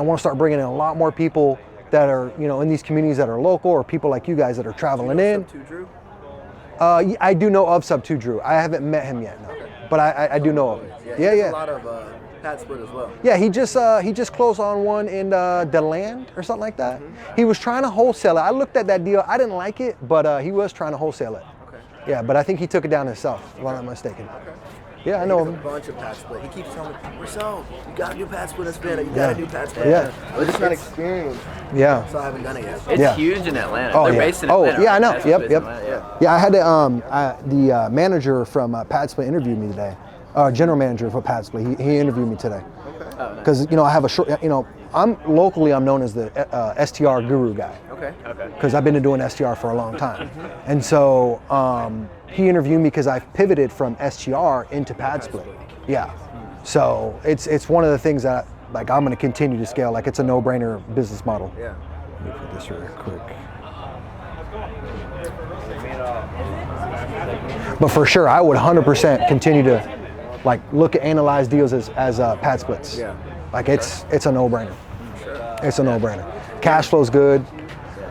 I want to start bringing in a lot more people that are, in these communities that are local, or people like you guys that are traveling in. Subto Drew? I do know of Subto Drew. I haven't met him yet, no. But I do know of him. Yeah. A lot of PadSplit as well. Yeah, he just closed on one in DeLand or something like that. He was trying to wholesale it. I looked at that deal. I didn't like it, but he was trying to wholesale it. Okay. Yeah, but I think he took it down himself, if I'm not mistaken. Okay. Yeah, I know him. A bunch of PadSplit. He keeps telling me, Marcel, you got to do PadSplit. That's better. You got to do PadSplit. Yeah. But it's not experienced. Yeah. So I haven't done it yet. It's huge in Atlanta. Oh, They're yeah. based in Atlanta. Oh, yeah, I know. Right? Yep. Yeah. I had to, the manager from PadSplit interviewed me today. General manager for PadSplit. He interviewed me today. Okay. Because, I have a short, I'm known as the STR guru guy. Okay. Because I've been doing STR for a long time. And so he interviewed me because I've pivoted from STR into PadSplit. Yeah. So it's one of the things that I'm going to continue to scale. Like, it's a no-brainer business model. Yeah. Let me put this real quick. But for sure, I would 100% continue to look at analyze deals as PadSplits. Yeah. Like, it's a no-brainer. Sure. It's a no-brainer. Cashflow's good.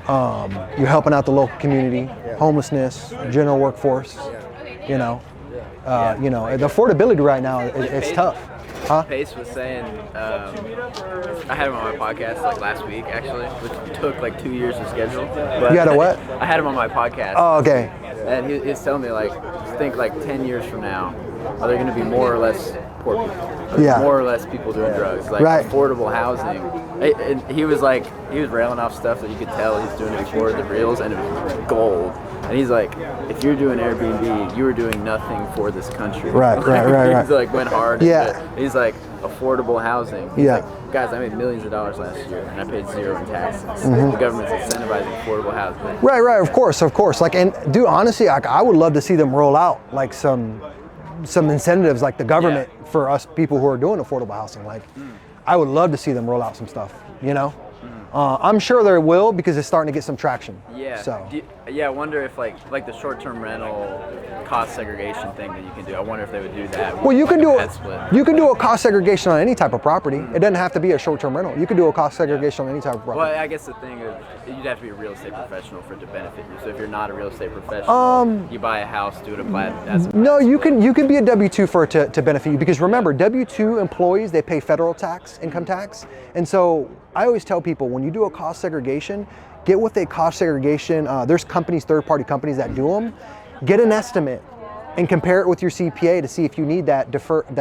You're helping out the local community, homelessness, general workforce. The affordability right now it's tough. Huh? Pace was saying, I had him on my podcast last week actually, which took 2 years to schedule. But You had a what? I had him on my podcast. Oh, okay. And he's telling me think 10 years from now, are there going to be more or less poor people? Yeah. More or less people doing drugs, Right. affordable housing. And he was railing off stuff that you could tell he's doing it before the reels, and it was gold. And he's like, if you're doing Airbnb, you were doing nothing for this country. Right. He's went hard. Yeah. He's like, affordable housing. He's Yeah. like, guys, I made millions of dollars last year, and I paid zero in taxes. The government's incentivizing affordable housing. Right. Of course. And dude, honestly, I would love to see them roll out some incentives, like the government, for us people who are doing affordable housing. I would love to see them roll out some stuff. I'm sure there will, because it's starting to get some traction. Yeah. So. I wonder if the short-term rental cost segregation thing that you can do. I wonder if they would do that. Well, you can do PadSplit. You can do a cost segregation on any type of property. It doesn't have to be a short-term rental. You can do a cost segregation on any type of property. Well, I guess the thing is, you'd have to be a real estate professional for it to benefit you. So if you're not a real estate professional, you buy a house, do it as No, you can be a W-2 for it to benefit you, because remember, W-2 employees, they pay federal tax, income tax, and so I always tell people, when you do a cost segregation, get with a cost segregation. There's companies, third-party companies that do them. Get an estimate and compare it with your CPA to see if you need that deferment.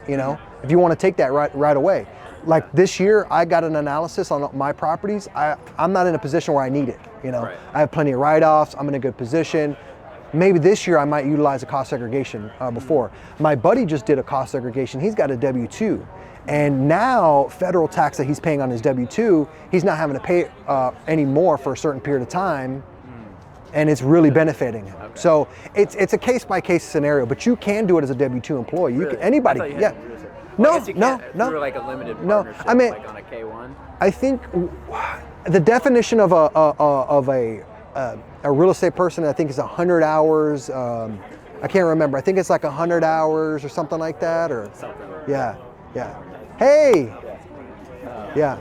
If you want to take that right away. Like this year, I got an analysis on my properties. I'm not in a position where I need it. Right. I have plenty of write-offs. I'm in a good position. Maybe this year I might utilize a cost segregation before. My buddy just did a cost segregation. He's got a W-2. And now federal tax that he's paying on his W-2, he's not having to pay anymore for a certain period of time, and it's really benefiting him. Okay. So it's a case-by-case scenario, but you can do it as a W-2 employee. You can, anybody, yeah. No. Through a limited partnership, on a K1. I think the definition of a real estate person, I think, is 100 hours. I can't remember. I think it's 100 hours or something like that, or Something. Yeah. Hey. Yeah.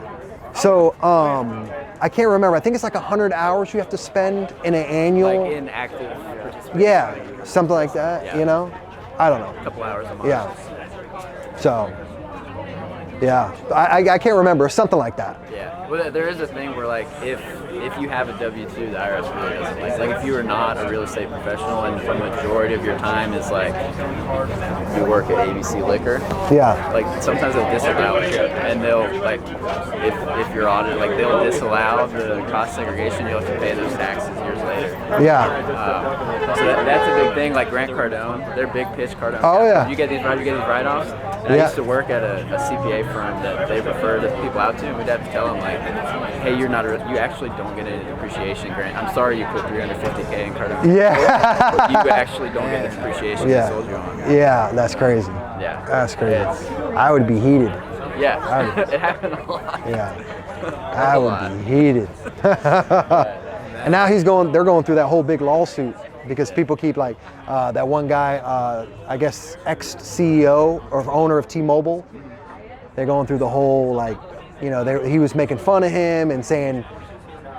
So I can't remember. I think it's 100 hours you have to spend in an annual. In active participation. Yeah, something like that. Yeah. I don't know. A couple hours a month. Yeah. So. Yeah, I can't remember, something like that. Yeah, well, there is a thing where if you have a W-2, the IRS really doesn't if you are not a real estate professional and the majority of your time is you work at ABC Liquor. Yeah. Sometimes they'll disallow it, and they'll if you're audited, they'll disallow the cost segregation. You'll have to pay those taxes years later. Yeah. So that's a big thing. Grant Cardone, they're big pitch Cardone. Oh yeah. You get these write-offs. And I used to work at a CPA firm that they refer the people out to, and we'd have to tell them hey, you actually don't get any depreciation grant. I'm sorry you put $350K in Cardone. Yeah. But you actually don't get the depreciation they sold you on. Yeah, that's crazy. Yeah. That's crazy. I would be heated. Yeah. It happened a lot. Yeah. I would be heated. And now they're going through that whole big lawsuit, because people keep that one guy, I guess ex-CEO or owner of T-Mobile, They're going through the whole, like, you know, he was making fun of him and saying,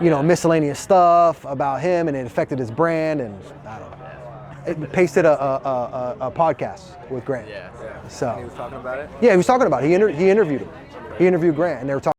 you know, miscellaneous stuff about him, and it affected his brand, and I don't know. It pasted a podcast with Grant. Yeah. So He was talking about it. yeah, he was talking about it. He interviewed him. He interviewed Grant, and they were talking.